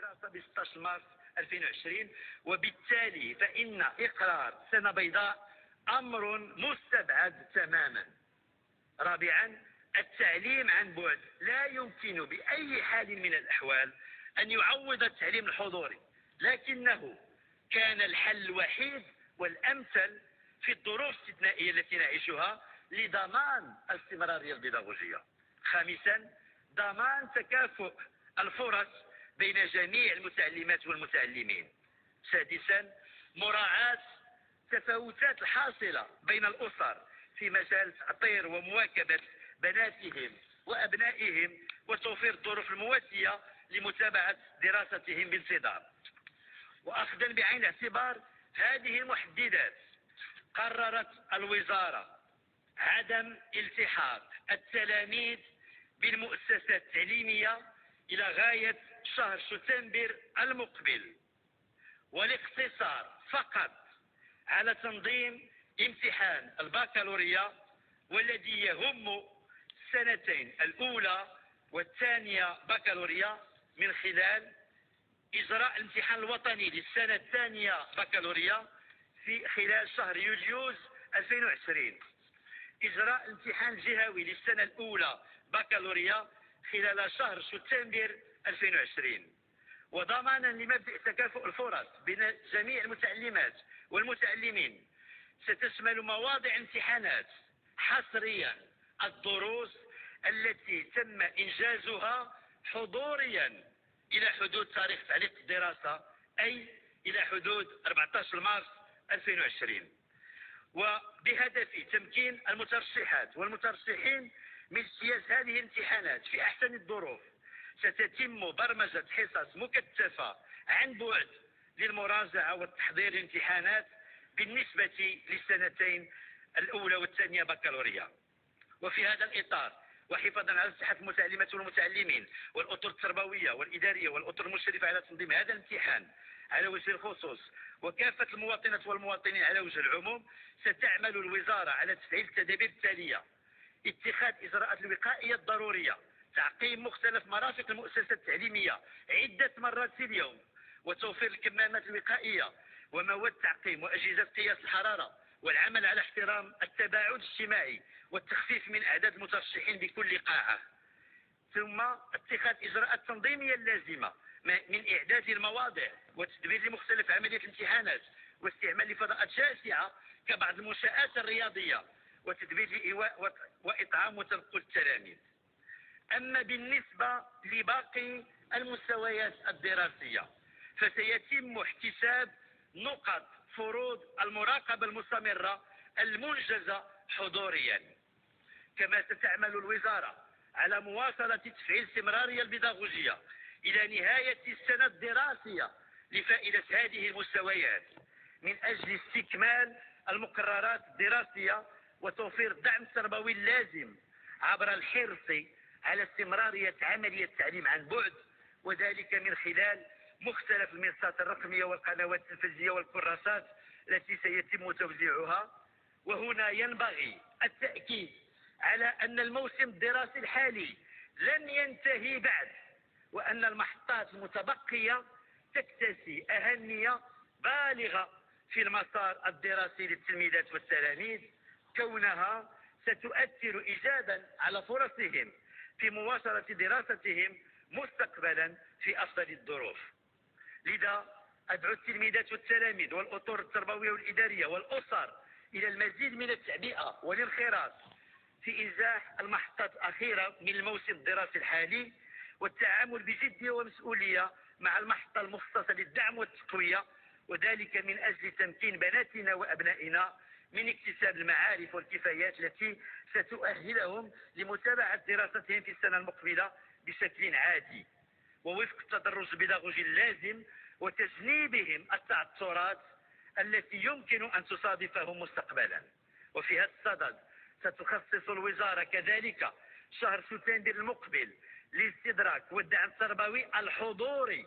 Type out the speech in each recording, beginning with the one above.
الدراسة ب 16 مارس 2020، وبالتالي فإن إقرار سنة بيضاء أمر مستبعد تماما. رابعا، التعليم عن بعد لا يمكن بأي حال من الأحوال أن يعوض التعليم الحضوري، لكنه كان الحل الوحيد والأمثل في الظروف الاستثنائية التي نعيشها لضمان الاستمرارية البيداغوجية. خامسا، ضمان تكافؤ الفرص بين جميع المتعلمات والمتعلمين. سادسا، مراعاة التفاوتات الحاصلة بين الأسر في مجال تأطير ومواكبة بناتهم وأبنائهم وتوفير الظروف المواتية لمتابعة دراستهم بانتظام. وأخذا بعين الاعتبار هذه المحددات، قررت الوزارة عدم التحاق التلاميذ بالمؤسسات التعليمية إلى غاية شهر شتنبر المقبل، والاقتصار فقط على تنظيم امتحان البكالوريا والذي يهم السنتين الأولى والثانية بكالوريا من خلال إجراء الامتحان الوطني للسنة الثانية بكالوريا في خلال شهر يوليوز 2020، إجراء الامتحان الجهوي للسنة الأولى بكالوريا خلال شهر شتنبر 2020. وضمانا لمبدأ تكافؤ الفرص بين جميع المتعلمات والمتعلمين، ستشمل مواضع امتحانات حصريا الدروس التي تم إنجازها حضوريا إلى حدود تاريخ تعليق الدراسة، أي إلى حدود 14 مارس 2020، وبهدف تمكين المترشحات والمترشحين من اجتياز هذه الامتحانات في أحسن الظروف. ستتم برمجة حصص مكثفة عن بعد للمراجعة والتحضير للامتحانات بالنسبة للسنتين الأولى والثانية بكالوريا. وفي هذا الإطار، وحفاظا على صحة المتعلمات والمتعلمين والأطر التربوية والإدارية والأطر المشرفة على تنظيم هذا الامتحان على وجه الخصوص وكافة المواطنات والمواطنين على وجه العموم، ستعمل الوزارة على تفعيل التدابير التالية: اتخاذ إجراءات الوقائية الضرورية، تعقيم مختلف مرافق المؤسسات التعليمية عدة مرات في اليوم، وتوفير الكمامات الوقائية ومواد تعقيم وأجهزة قياس الحرارة، والعمل على احترام التباعد الاجتماعي والتخفيف من أعداد المترشحين بكل قاعة. ثم اتخاذ إجراءات تنظيمية لازمة من إعداد المواضع وتدبير لمختلف عملية الامتحانات واستعمال لفضاءات شاسعة كبعض المنشآت الرياضية وتدبير لإيواء وإطعام وتنقل التلاميذ. أما بالنسبة لباقي المستويات الدراسية، فسيتم احتساب نقط فروض المراقبة المستمرة المنجزة حضوريا. كما ستعمل الوزارة على مواصلة تفعيل استمرارية البيداغوجية إلى نهاية السنة الدراسية لفائدة هذه المستويات من أجل استكمال المقررات الدراسية وتوفير الدعم التربوي اللازم عبر الحرص على استمرارية عملية التعليم عن بعد، وذلك من خلال مختلف المنصات الرقمية والقنوات التلفزيونية والكراسات التي سيتم توزيعها. وهنا ينبغي التأكيد على أن الموسم الدراسي الحالي لن ينتهي بعد، وأن المحطات المتبقية تكتسي أهمية بالغة في المسار الدراسي للتلميذات والتلاميذ، كونها ستؤثر إيجابا على فرصهم في مواصلة دراستهم مستقبلا في أفضل الظروف. لذا أدعو التلميذات والتلاميذ والأطر التربوية والإدارية والأسر إلى المزيد من التعبئة والانخراط في إنجاح المحطات الأخيرة من الموسم الدراسي الحالي، والتعامل بجدية ومسؤولية مع المحطة المخصصة للدعم والتقوية، وذلك من أجل تمكين بناتنا وأبنائنا من اكتساب المعارف والكفايات التي ستؤهلهم لمتابعة دراستهم في السنة المقبلة بشكل عادي ووفق التدرج البيداغوجي اللازم، وتجنيبهم التعثرات التي يمكن أن تصادفهم مستقبلا. وفي هذا الصدد ستخصص الوزارة كذلك شهر شتنبر المقبل للاستدراك والدعم التربوي الحضوري،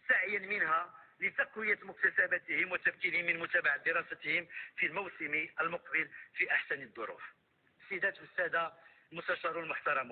سعيا منها لتقوية مكتسباتهم وتمكينهم من متابعة دراستهم في الموسم المقبل في أحسن الظروف. سيدات والسادة المستشارون المحترمون،